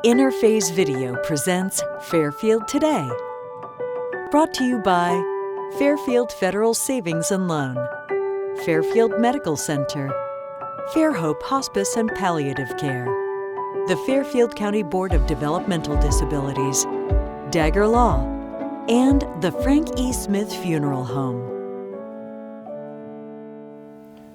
Interphase Video presents Fairfield Today. Brought to you by Fairfield Federal Savings and Loan, Fairfield Medical Center, Fairhope Hospice and Palliative Care, the Fairfield County Board of Developmental Disabilities, Dagger Law, and the Frank E. Smith Funeral Home.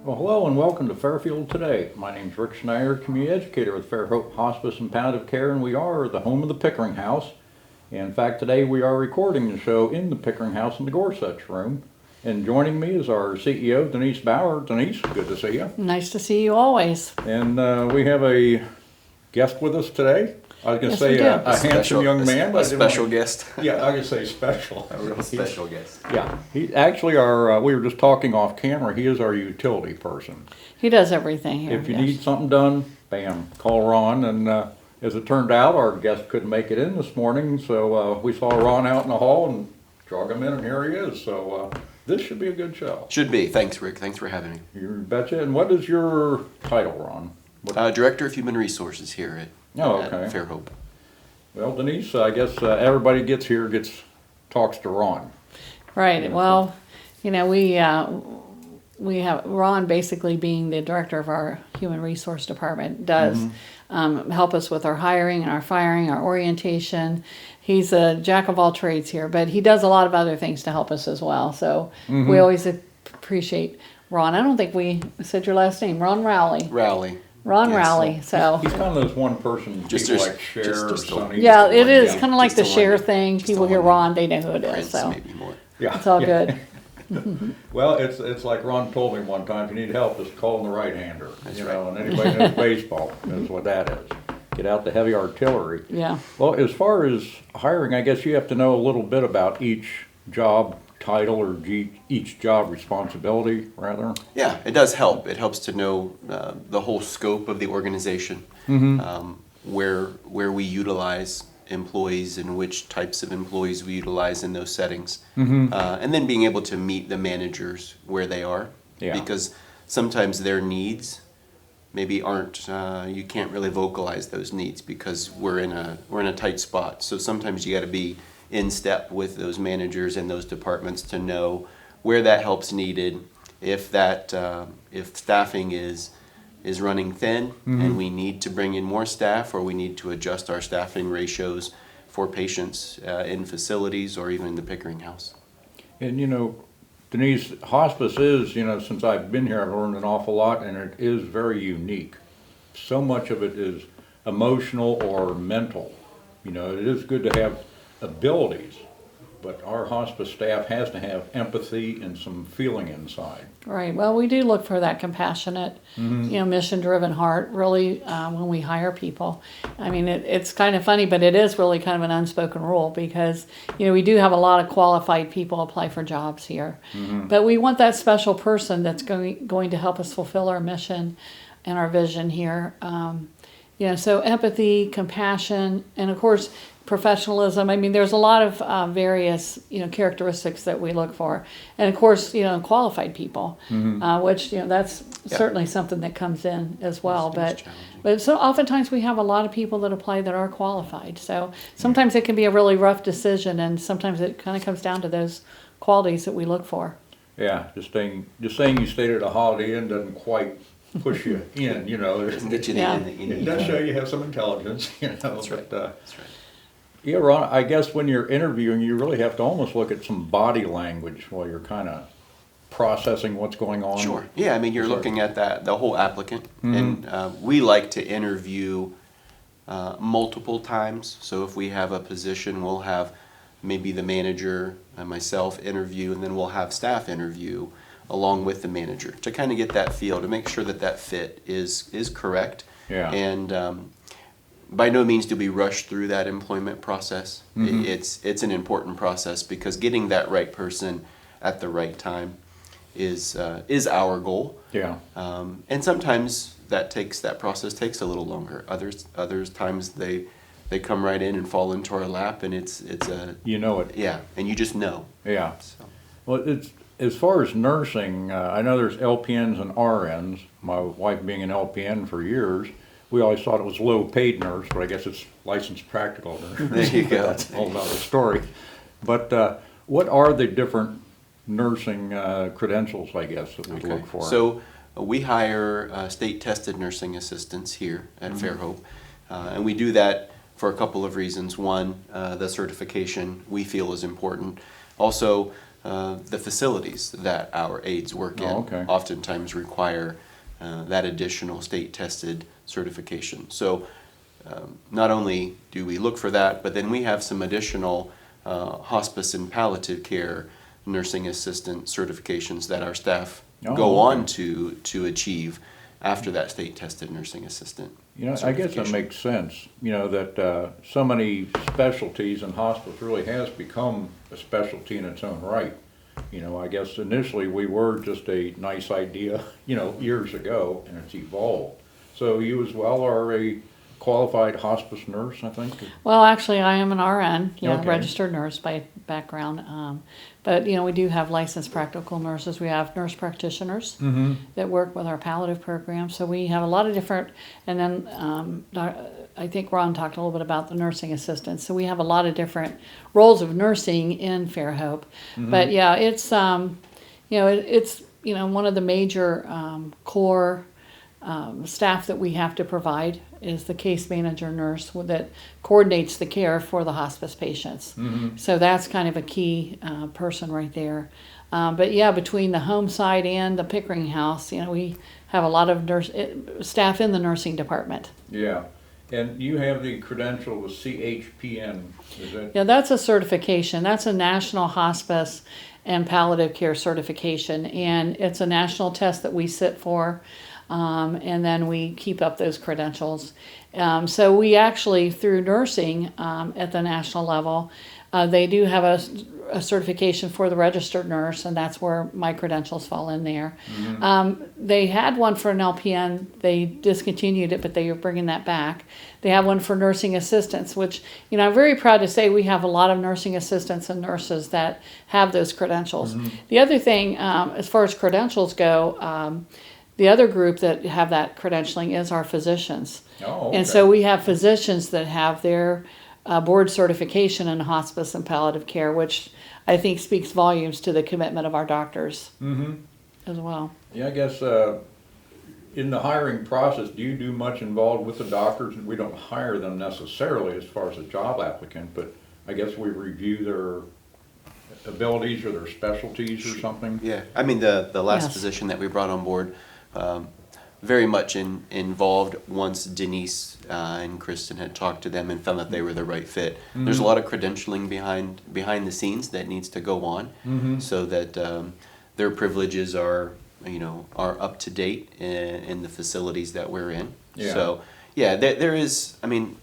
Well, hello and welcome to Fairfield Today. My name is Rick Schneider, community educator with Fairhope Hospice and Palliative Care, and we are the home of the Pickering House. In fact, today we are recording the show in the Pickering House in the Gorsuch room. And joining me is our CEO, Denise Bauer. Denise, good to see you. Nice to see you always. And we have a guest with us today. I was going to say a handsome young man. A special guest. Yeah, I was going to say special. A real special guest. Yeah, he actually we were just talking off camera, he is our utility person. He does everything here. If you need something done, bam, call Ron. And as it turned out, our guest couldn't make it in this morning, so we saw Ron out in the hall and drug him in, and here he is. So this should be a good show. Should be. Thanks, Rick. Thanks for having me. You betcha. And what is your title, Ron? Director of Human Resources here at Fairhope. Well, Denise, I guess everybody talks to Ron. Right. Yeah. Well, you know, we have Ron basically being the director of our human resource department does help us with our hiring and our firing, our orientation. He's a jack of all trades here, but he does a lot of other things to help us as well. So we always appreciate Ron. I don't think we said your last name, Ron Rowley. Ron Yes. Rowley. So He's kind of those one person people like Cher or Sonny. yeah, it is kind of like Just the the share one. thing. Just People the hear one. Ron, they know who it is. Prince, So maybe more. Yeah, it's all yeah. good. Well, it's like Ron told me one time, if you need help, just call in the right-hander. That's you right. know, and anybody knows baseball knows what that is. Get out the heavy artillery. Yeah. Well, as far as hiring, I guess you have to know a little bit about each job title or each job responsibility, rather. Yeah, it does help. It helps to know the whole scope of the organization, where we utilize employees and which types of employees we utilize in those settings, and then being able to meet the managers where they are, because sometimes their needs maybe aren't. You can't really vocalize those needs because we're in a tight spot. So sometimes you got to be in step with those managers and those departments to know where that help's needed, if staffing is running thin and we need to bring in more staff, or we need to adjust our staffing ratios for patients in facilities or even in the Pickering House. And you know, Denise, hospice is, since I've been here, I've learned an awful lot, and it is very unique. So much of it is emotional or mental. It is good to have abilities, but our hospice staff has to have empathy and some feeling inside. Right. Well, we do look for that compassionate, mission-driven heart, really, when we hire people. I mean, it's kind of funny, but it is really kind of an unspoken rule because, we do have a lot of qualified people apply for jobs here. But we want that special person that's going to help us fulfill our mission and our vision here. So empathy, compassion, and of course, professionalism. I mean, there's a lot of various, characteristics that we look for. And of course, qualified people, which, that's certainly something that comes in as well. But so oftentimes we have a lot of people that apply that are qualified. So sometimes it can be a really rough decision, and sometimes it kind of comes down to those qualities that we look for. Yeah, just saying you stayed at a Holiday Inn doesn't quite push you in, Doesn't get you the end that you It need. does show you have some intelligence, That's right. That's right. Yeah, Ron, I guess when you're interviewing, you really have to almost look at some body language while you're kind of processing what's going on. Sure. Yeah, I mean, you're looking at the whole applicant, and we like to interview multiple times. So if we have a position, we'll have maybe the manager and myself interview, and then we'll have staff interview along with the manager to kind of get that feel, to make sure that fit is correct. Yeah. And by no means do we rush through that employment process. It's an important process because getting that right person at the right time is our goal. Yeah. And sometimes that process takes a little longer. Others times they come right in and fall into our lap, and it's a it. and you just know. Yeah. So. Well, it's as far as nursing. I know there's LPNs and RNs. My wife being an LPN for years, we always thought it was low-paid nurse, but I guess it's licensed practical nurse. There you go. That's a whole nother story. But what are the different nursing credentials, I guess, that we look for? So we hire state-tested nursing assistants here at Fairhope, and we do that for a couple of reasons. One, the certification we feel is important. Also, the facilities that our aides work in oftentimes require that additional state-tested certification. So not only do we look for that, but then we have some additional hospice and palliative care nursing assistant certifications that our staff go on to achieve after that state-tested nursing assistant. You know, I guess that makes sense, you know, that so many specialties in hospice really has become a specialty in its own right. You know, I guess initially we were just a nice idea, you know, years ago, and it's evolved. So you as well are a qualified hospice nurse, I think? Well, actually, I am an RN, Okay. registered nurse by background. But, you know, we do have licensed practical nurses. We have nurse practitioners that work with our palliative program. So we have a lot of different, and then I think Ron talked a little bit about the nursing assistants. So we have a lot of different roles of nursing in Fairhope. But yeah, it's, it's, one of the major core staff that we have to provide is the case manager nurse that coordinates the care for the hospice patients. So that's kind of a key person right there. But yeah, between the home side and the Pickering house, we have a lot of staff in the nursing department. Yeah, and you have the credential with CHPN, is that? Yeah, that's a certification. That's a National Hospice and Palliative Care Certification, and it's a national test that we sit for. And then we keep up those credentials. So we actually, through nursing at the national level, they do have a certification for the registered nurse, and that's where my credentials fall in there. They had one for an LPN. They discontinued it, but they are bringing that back. They have one for nursing assistants, which, I'm very proud to say we have a lot of nursing assistants and nurses that have those credentials. The other thing, as far as credentials go, the other group that have that credentialing is our physicians. Oh, okay. And so we have physicians that have their board certification in hospice and palliative care, which I think speaks volumes to the commitment of our doctors as well. Yeah, I guess in the hiring process, do you do much involved with the doctors? We don't hire them necessarily as far as a job applicant, but I guess we review their abilities or their specialties or something. Yeah, I mean the last physician that we brought on board, very much involved once Denise and Kristen had talked to them and found that they were the right fit. There's a lot of credentialing behind the scenes that needs to go on so that their privileges are up to date in the facilities that we're in. Yeah. So yeah, there is, I mean,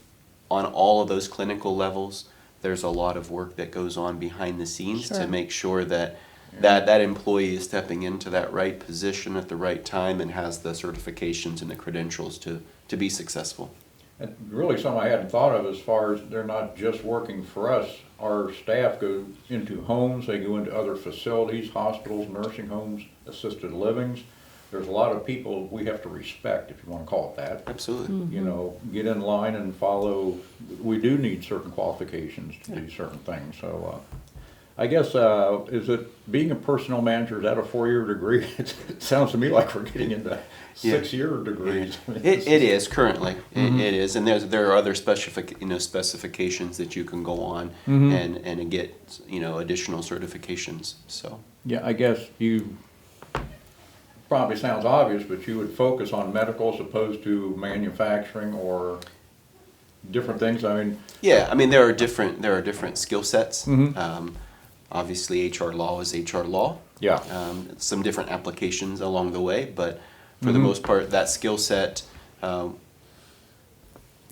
on all of those clinical levels, there's a lot of work that goes on behind the scenes to make sure that that employee is stepping into that right position at the right time and has the certifications and the credentials to be successful. And really something I hadn't thought of as far as they're not just working for us. Our staff go into homes, they go into other facilities, hospitals, nursing homes, assisted livings. There's a lot of people we have to respect, if you want to call it that. Absolutely. Get in line and follow. We do need certain qualifications to do certain things. So I guess, is it being a personnel manager, is that a 4-year degree? It sounds to me like we're getting into 6-year degrees. It is currently. It is, and there are other specifications that you can go on and get additional certifications. So yeah, I guess you probably sounds obvious, but you would focus on medical as opposed to manufacturing or different things. I mean, there are different skill sets. Obviously, HR law is HR law. Yeah. Some different applications along the way, but for the most part, that skill set, all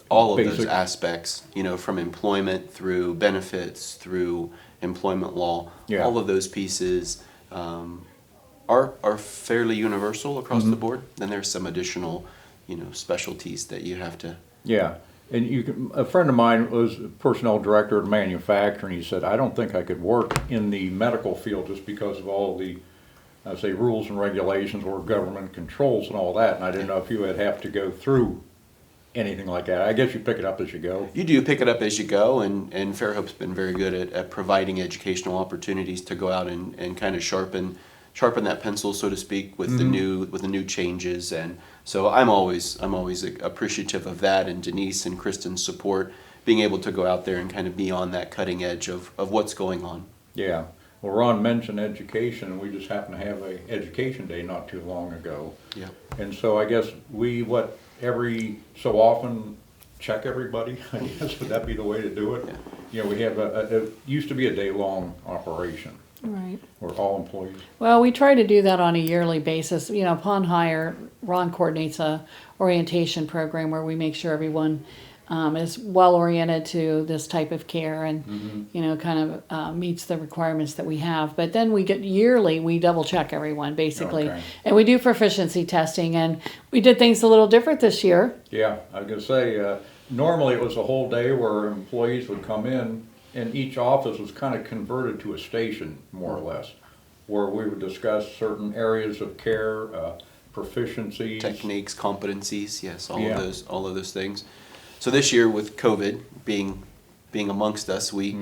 of those aspects, from employment through benefits, through employment law, all of those pieces are fairly universal across the board. Then there's some additional, specialties that you have to. Yeah. And a friend of mine was a personnel director at manufacturing. He said, I don't think I could work in the medical field just because of all the, rules and regulations or government controls and all that. And I didn't know if you would have to go through anything like that? I guess you pick it up as you go. You do pick it up as you go, and Fairhope's been very good at providing educational opportunities to go out and kind of sharpen that pencil, so to speak, with the new changes. And so I'm always appreciative of that, and Denise and Kristen's support, being able to go out there and kind of be on that cutting edge of what's going on. Yeah. Well, Ron mentioned education, and we just happened to have a education day not too long ago. Yeah. And so I guess we, every so often check everybody, I guess, would that be the way to do it? Yeah. You know, we have it used to be a day-long operation. Right. Or all employees. Well, we try to do that on a yearly basis. You know, upon hire, Ron coordinates a orientation program where we make sure everyone is well oriented to this type of care and, you know, kind of meets the requirements that we have. But then we double check everyone basically. Okay. And we do proficiency testing, and we did things a little different this year. Yeah, I was going to say, normally it was a whole day where employees would come in, and each office was kind of converted to a station, more or less, where we would discuss certain areas of care, proficiencies. Techniques, competencies, yes, all of those things. So this year, with COVID being amongst us, we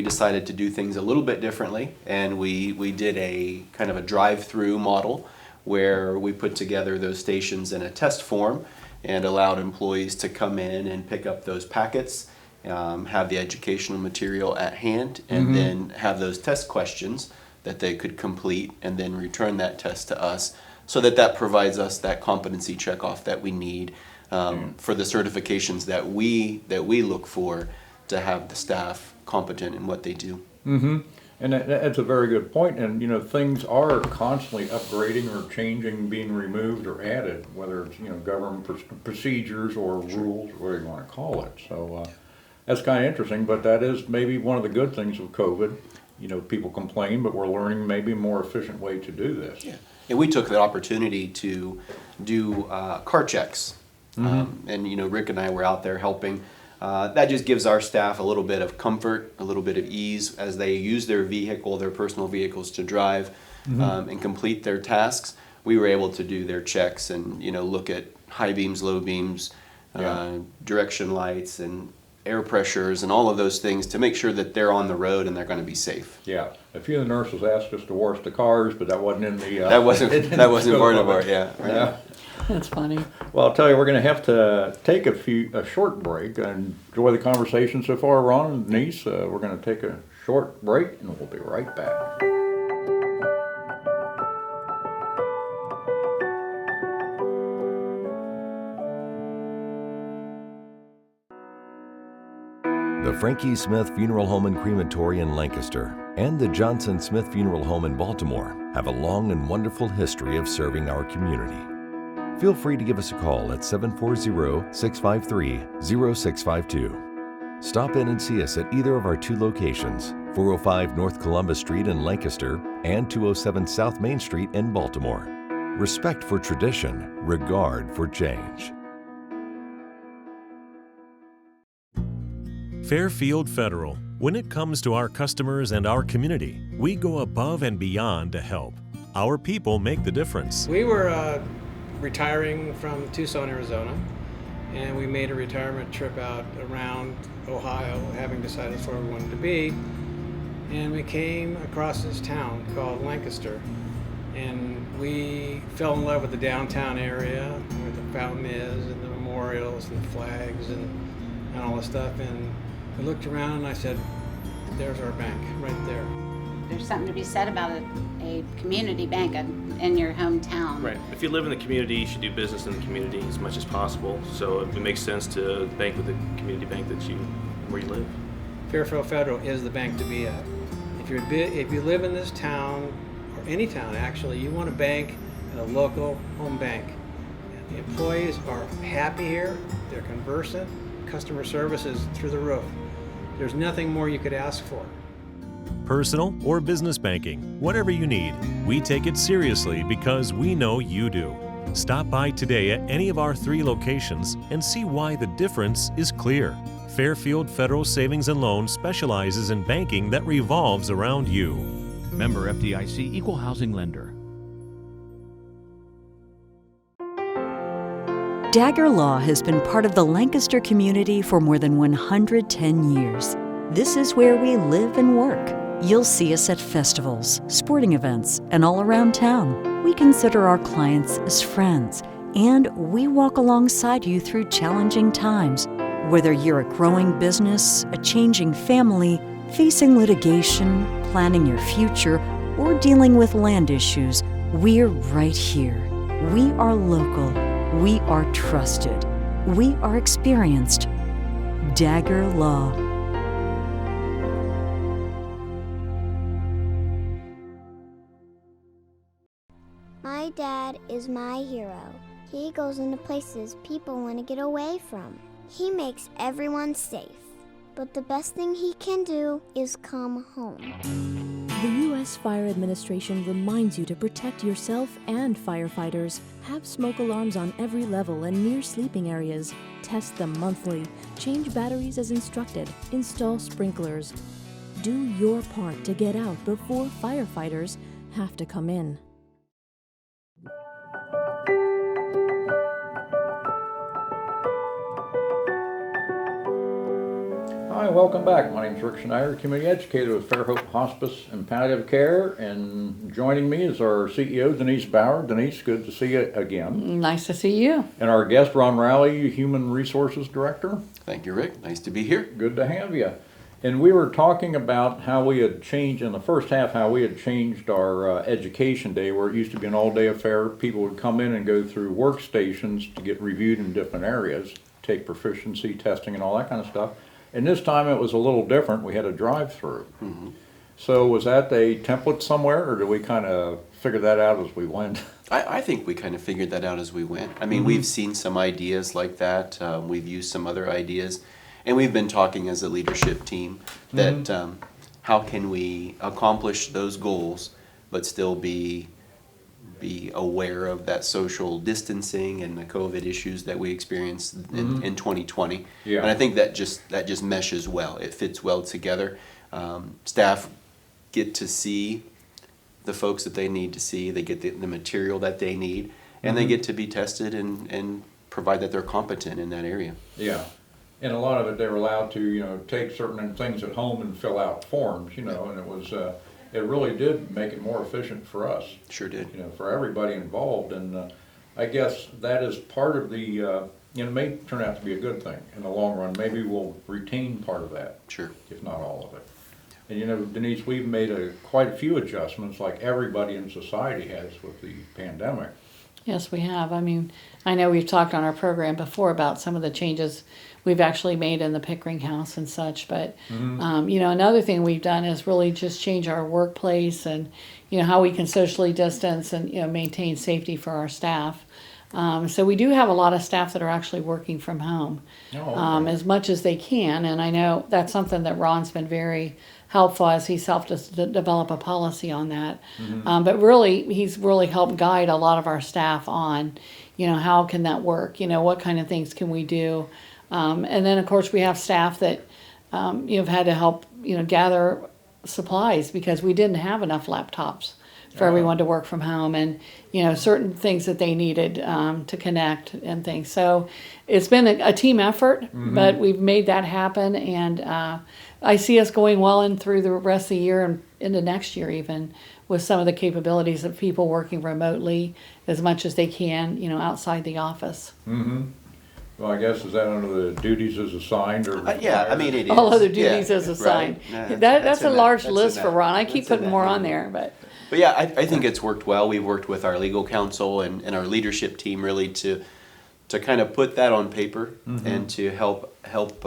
decided to do things a little bit differently, and we did a kind of a drive-through model where we put together those stations in a test form and allowed employees to come in and pick up those packets, have the educational material at hand, and then have those test questions that they could complete, and then return that test to us, so that provides us that competency checkoff that we need for the certifications that we look for to have the staff competent in what they do. And that's a very good point. And, you know, things are constantly upgrading or changing, being removed or added, whether it's, you know, government procedures or rules, whatever you want to call it. So that's kind of interesting, but that is maybe one of the good things of COVID. You know, people complain, but we're learning maybe a more efficient way to do this. Yeah. And we took the opportunity to do car checks. And, you know, Rick and I were out there helping. That just gives our staff a little bit of comfort, a little bit of ease as they use their personal vehicles to drive and complete their tasks. We were able to do their checks and, you know, look at high beams, low beams, direction lights, and air pressures, and all of those things to make sure that they're on the road and they're going to be safe. Yeah, a few of the nurses asked us to wash the cars, but that wasn't in the. That wasn't part of our Right. Yeah. That's funny. Well, I'll tell you, we're going to have to take a short break and enjoy the conversation so far, Ron and Denise. We're going to take a short break, and we'll be right back. The Frankie Smith Funeral Home and Crematory in Lancaster and the Johnson Smith Funeral Home in Baltimore have a long and wonderful history of serving our community. Feel free to give us a call at 740-653-0652. Stop in and see us at either of our two locations, 405 North Columbus Street in Lancaster and 207 South Main Street in Baltimore. Respect for tradition, regard for change. Fairfield Federal. When it comes to our customers and our community, we go above and beyond to help. Our people make the difference. We were retiring from Tucson, Arizona, and we made a retirement trip out around Ohio, having decided that's where we wanted to be, and we came across this town called Lancaster, and we fell in love with the downtown area where the fountain is and the memorials and the flags and all this stuff, and I looked around and I said, there's our bank right there. There's something to be said about a community bank in your hometown. Right. If you live in the community, you should do business in the community as much as possible. So it makes sense to bank with the community bank where you live. Fairfield Federal is the bank to be at. If you live in this town, or any town actually, you want to bank at a local home bank. And the employees are happy here, they're conversant, customer service is through the roof. There's nothing more you could ask for. Personal or business banking, whatever you need, we take it seriously because we know you do. Stop by today at any of our 3 locations and see why the difference is clear. Fairfield Federal Savings and Loan specializes in banking that revolves around you. Member FDIC, Equal Housing Lender. Dagger Law has been part of the Lancaster community for more than 110 years. This is where we live and work. You'll see us at festivals, sporting events, and all around town. We consider our clients as friends, and we walk alongside you through challenging times. Whether you're a growing business, a changing family, facing litigation, planning your future, or dealing with land issues, we're right here. We are local. We are trusted. We are experienced. Dagger Law. My dad is my hero. He goes into places people want to get away from. He makes everyone safe. But the best thing he can do is come home. The U.S. Fire Administration reminds you to protect yourself and firefighters. Have smoke alarms on every level and near sleeping areas. Test them monthly. Change batteries as instructed. Install sprinklers. Do your part to get out before firefighters have to come in. Hi, welcome back. My name is Rick Schneider, community educator with Fairhope Hospice and Palliative Care, and joining me is our CEO, Denise Bauer. Denise, good to see you again. Nice to see you. And our guest, Ron Rowley, Human Resources Director. Thank you, Rick. Nice to be here. Good to have you. And we were talking about how we had changed, in the first half, how we had changed our education day, where it used to be an all-day affair. People would come in and go through workstations to get reviewed in different areas, take proficiency testing and all that kind of stuff. And this time it was a little different. We had a drive-through. Mm-hmm. So was that a template somewhere, or did we kind of figure that out as we went? I think we kind of figured that out as we went. I mean, we've seen some ideas like that. We've used some other ideas. And we've been talking as a leadership team that how can we accomplish those goals but still be aware of that social distancing and the COVID issues that we experienced in 2020. Yeah. And I think that just meshes well. It fits well together. Staff get to see the folks that they need to see. They get the material that they need, and they get to be tested and provide that they're competent in that area. Yeah. And a lot of it, they were allowed to, take certain things at home and fill out forms, and it was, it really did make it more efficient for us. Sure did. For everybody involved. And I guess that is part of the, it may turn out to be a good thing in the long run. Maybe we'll retain part of that. Sure. If not all of it. And Denise, we've made quite a few adjustments like everybody in society has with the pandemic. Yes, we have. I mean, I know we've talked on our program before about some of the changes we've actually made in the Pickering House and such. But, another thing we've done is really just change our workplace and, how we can socially distance and, maintain safety for our staff. So we do have a lot of staff that are actually working from home as much as they can. And I know that's something that Ron's been very helpful as he's helped us develop a policy on that. But really, he's really helped guide a lot of our staff on, how can that work? What kind of things can we do? And then, of course, we have staff that, have had to help, gather supplies because we didn't have enough laptops for everyone to work from home and, certain things that they needed to connect and things. So it's been a team effort, but we've made that happen. And I see us going well in through the rest of the year and into next year even with some of the capabilities of people working remotely as much as they can, outside the office. Well, I guess, is that under the duties as assigned? Or yeah, I mean, it is. All other duties as assigned. Right. That's a large list for Ron. I keep putting more on there, but yeah, I think it's worked well. We've worked with our legal counsel and our leadership team really to kind of put that on paper and to help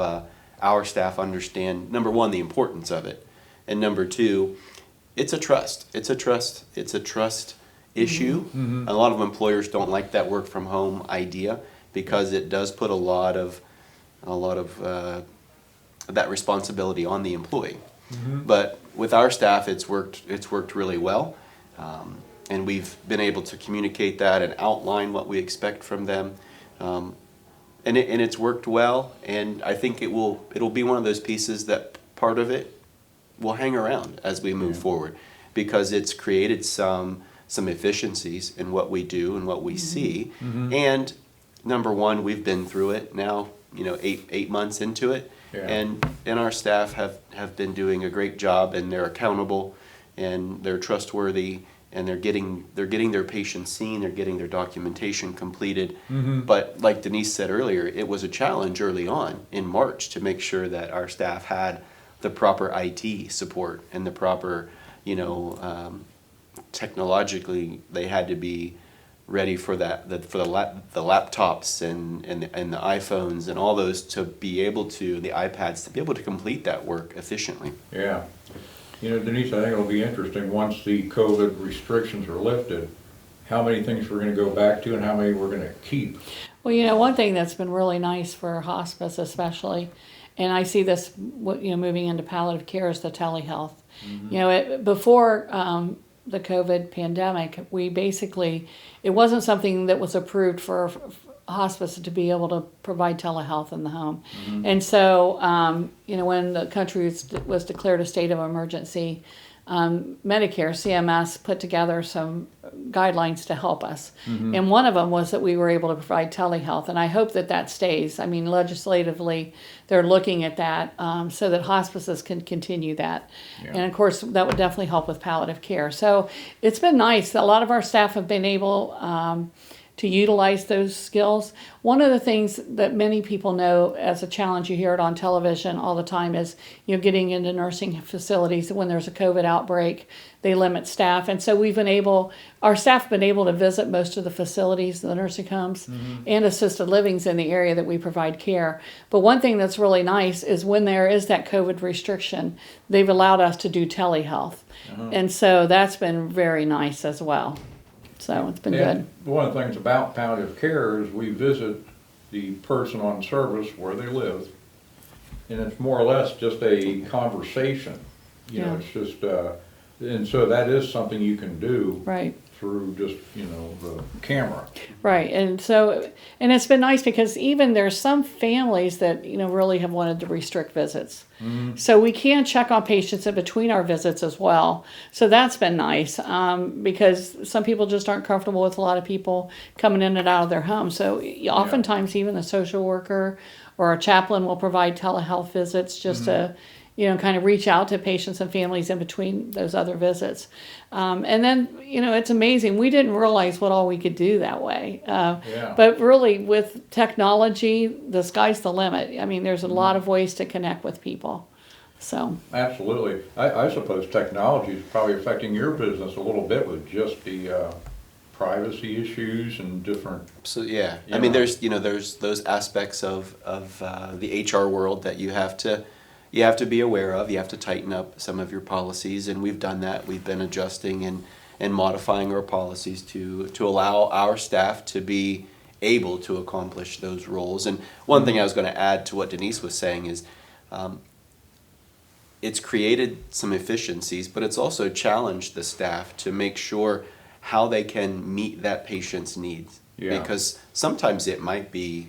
our staff understand, number one, the importance of it, and number two, it's a trust issue. A lot of employers don't like that work from home idea because it does put a lot of that responsibility on the employee. But with our staff, it's worked really well, and we've been able to communicate that and outline what we expect from them, and it's worked well. And I think it'll be one of those pieces that part of it will hang around as we move forward, because it's created some efficiencies in what we do and what we see, and number one, we've been through it now, 8 months into it. Yeah. And our staff have been doing a great job, and they're accountable and they're trustworthy, and they're getting their patients seen, they're getting their documentation completed. But like Denise said earlier, it was a challenge early on in March to make sure that our staff had the proper IT support and the proper, technologically they had to be ready for the laptops and the iPhones and all those to be able to, the iPads, to be able to complete that work efficiently. Yeah. Denise, I think it'll be interesting once the COVID restrictions are lifted, how many things we're going to go back to and how many we're going to keep. Well, one thing that's been really nice for hospice especially, and I see this, moving into palliative care, is the telehealth. Before the COVID pandemic, it wasn't something that was approved for hospice to be able to provide telehealth in the home. And so, when the country was declared a state of emergency, Medicare, CMS, put together some guidelines to help us. And one of them was that we were able to provide telehealth. And I hope that stays. I mean, legislatively, they're looking at that so that hospices can continue that. Yeah. And of course, that would definitely help with palliative care. So it's been nice. A lot of our staff have been able to utilize those skills. One of the things that many people know as a challenge, you hear it on television all the time, is getting into nursing facilities. When there's a COVID outbreak, they limit staff, and so our staff have been able to visit most of the facilities, the nursing homes, and assisted livings in the area that we provide care. But one thing that's really nice is when there is that COVID restriction, they've allowed us to do telehealth, and so that's been very nice as well. So it's been good. One of the things about palliative care is we visit the person on service where they live, and it's more or less just a conversation. It's just, and so that is something you can do through just, the camera. Right, and it's been nice because even there's some families that, really have wanted to restrict visits. So we can check on patients in between our visits as well. So that's been nice because some people just aren't comfortable with a lot of people coming in and out of their home. So oftentimes even the social worker or a chaplain will provide telehealth visits just to, kind of reach out to patients and families in between those other visits. And then, it's amazing. We didn't realize what all we could do that way. But really, with technology, the sky's the limit. I mean, there's a lot of ways to connect with people. So absolutely. I suppose technology is probably affecting your business a little bit with just the privacy issues and different. So yeah, I mean, there's those aspects of the HR world that you have to be aware of. You have to tighten up some of your policies, and we've done that. We've been adjusting and modifying our policies to allow our staff to be able to accomplish those roles. And one thing I was going to add to what Denise was saying is it's created some efficiencies, but it's also challenged the staff to make sure how they can meet that patient's needs. Because sometimes it might be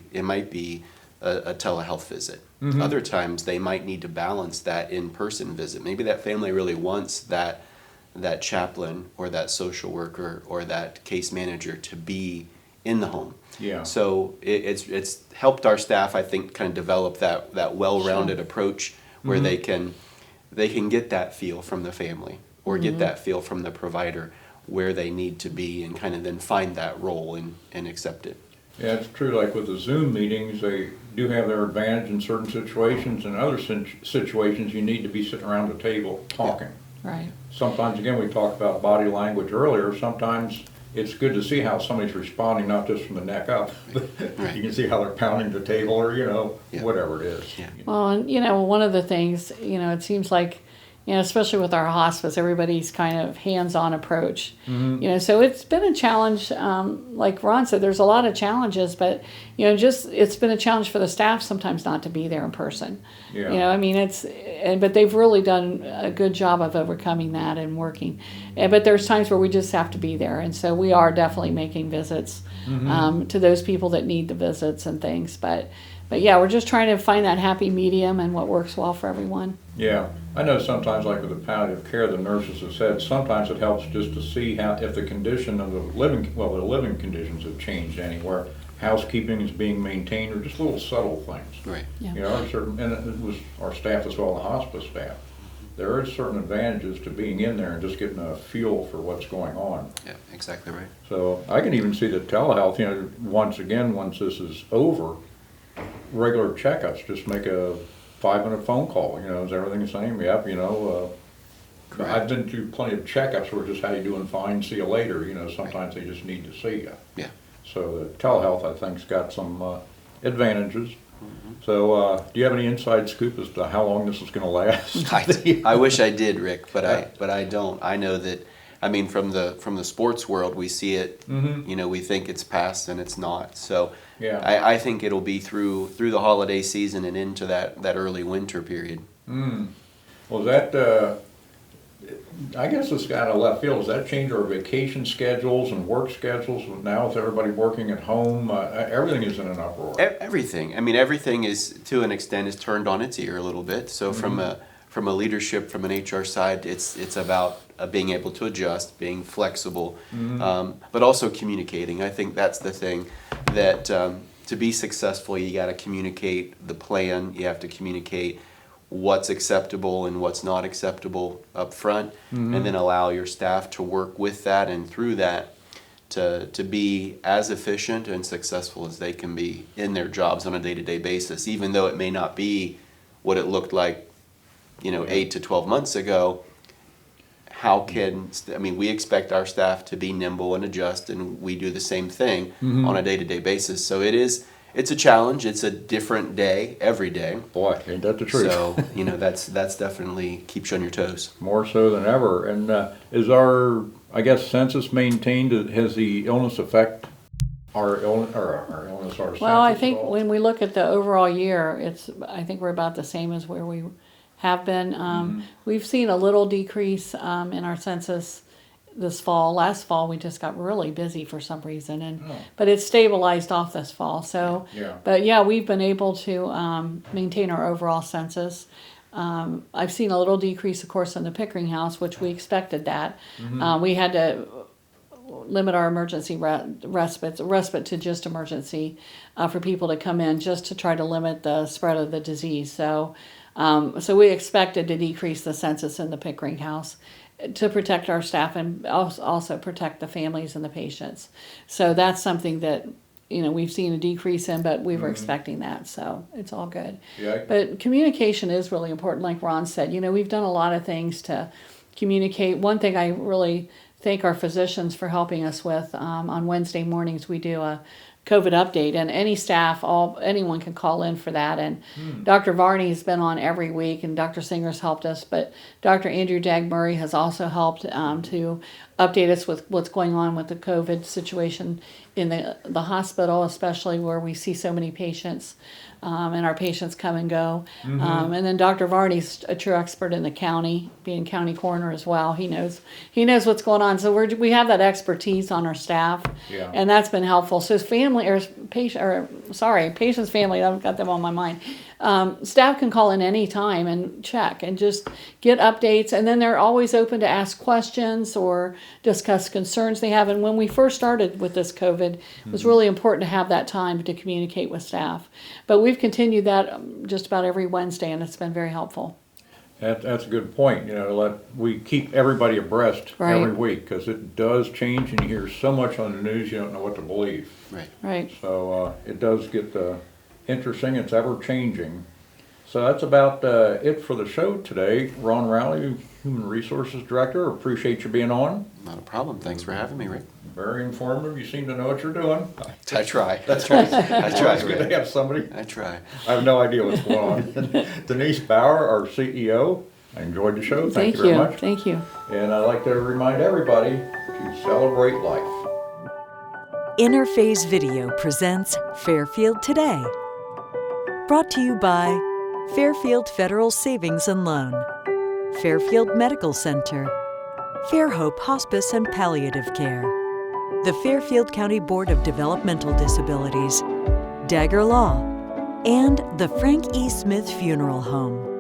a telehealth visit. Other times they might need to balance that in-person visit. Maybe that family really wants that chaplain or that social worker or that case manager to be in the home. So it's helped our staff, I think, kind of develop that well-rounded approach where they can get that feel from the family or get that feel from the provider where they need to be, and kind of then find that role and accept it. Yeah, it's true. Like with the Zoom meetings, they do have their advantage in certain situations. In other situations, you need to be sitting around the table talking. Right. Sometimes, again, we talked about body language earlier. Sometimes it's good to see how somebody's responding, not just from the neck up. You can see how they're pounding the table or, whatever it is. Well, and, one of the things, it seems like, especially with our hospice, everybody's kind of hands-on approach. So it's been a challenge. Like Ron said, there's a lot of challenges, but it's been a challenge for the staff sometimes not to be there in person. But they've really done a good job of overcoming that and working. But there's times where we just have to be there, and so we are definitely making visits to those people that need the visits and things. But yeah, we're just trying to find that happy medium and what works well for everyone. Yeah, I know sometimes, like with the palliative care, the nurses have said sometimes it helps just to see if the condition of the living conditions have changed anywhere, housekeeping is being maintained, or just little subtle things. Right. Yeah. You know, certain, and it was our staff as well, the hospice staff. There are certain advantages to being in there and just getting a feel for what's going on. Yeah, exactly right. So I can even see the telehealth, you know, once this is over, regular checkups, just make a 5-minute phone call, you know, is everything the same? Yep, you know, I've been through plenty of checkups where just, how you doing? Fine, see you later, you know, sometimes they just need to see you. Yeah. So the telehealth, I think, has got some advantages. So, do you have any inside scoop as to how long this is going to last? I wish I did, Rick, but I don't. I know that. I mean, from the sports world, we see it. You know, we think it's past, and it's not. So, Yeah. I think it'll be through the holiday season and into that early winter period. Well, that I guess it's kind of left field. Does that change our vacation schedules and work schedules now with everybody working at home? Everything is in an uproar. Everything. I mean, everything is, to an extent, is turned on its ear a little bit. So from a leadership, from an HR side, it's about being able to adjust, being flexible, but also communicating. I think that's the thing that to be successful, you got to communicate the plan. You have to communicate what's acceptable and what's not acceptable up front, and then allow your staff to work with that and through that to be as efficient and successful as they can be in their jobs on a day-to-day basis, even though it may not be what it looked like, you know, 8 to 12 months ago. We expect our staff to be nimble and adjust, and we do the same thing on a day-to-day basis. So it's a challenge. It's a different day every day. Boy, ain't that the truth? So, you know, that's definitely keeps you on your toes. More so than ever. And is our, I guess, census maintained? Has the illness affect our illness, our census? Well, I think at all? when we look at the overall year, I think we're about the same as where we have been. We've seen a little decrease in our census this fall. Last fall we just got really busy for some reason, but it's stabilized off this fall. So, but yeah, we've been able to maintain our overall census. I've seen a little decrease, of course, in the Pickering House, which we expected that. We had to limit our emergency respite to just emergency for people to come in, just to try to limit the spread of the disease. So we expected to decrease the census in the Pickering House to protect our staff and also protect the families and the patients. So that's something that, you know, we've seen a decrease in, but we were expecting that, so it's all good. Yeah. But communication is really important, like Ron said. You know, we've done a lot of things to communicate. One thing I really thank our physicians for helping us with, on Wednesday mornings we do a COVID update, and any staff, anyone can call in for that. And Dr. Varney's been on every week, and Dr. Singer's helped us, but Dr. Andrew Dag-Murray has also helped to update us with what's going on with the COVID situation in the hospital, especially where we see so many patients, and our patients come and go. And then Dr. Varney's a true expert in the county, being county coroner as well. He knows what's going on. So we have that expertise on our staff, and that's been helpful. So patient's family, I've got them on my mind. Staff can call in any time and check and just get updates, and then they're always open to ask questions or discuss concerns they have. And when we first started with this COVID, it was really important to have that time to communicate with staff. But we've continued that just about every Wednesday, and it's been very helpful. That's a good point. You know, we keep everybody abreast every week, because it does change, and you hear so much on the news you don't know what to believe. Right. So it does get interesting. It's ever changing. So that's about it for the show today. Ron Rowley, Human Resources Director. Appreciate you being on. Not a problem. Thanks for having me, Rick. Very informative. You seem to know what you're doing. I try. That's right. I try. It's good to have somebody. I try. I have no idea what's going on. Denise Bauer, our CEO. I enjoyed the show. Thank you very much. Thank you. And I'd like to remind everybody to celebrate life. Interphase Video presents Fairfield Today. Brought to you by Fairfield Federal Savings and Loan, Fairfield Medical Center, Fairhope Hospice and Palliative Care, the Fairfield County Board of Developmental Disabilities, Dagger Law, and the Frank E. Smith Funeral Home.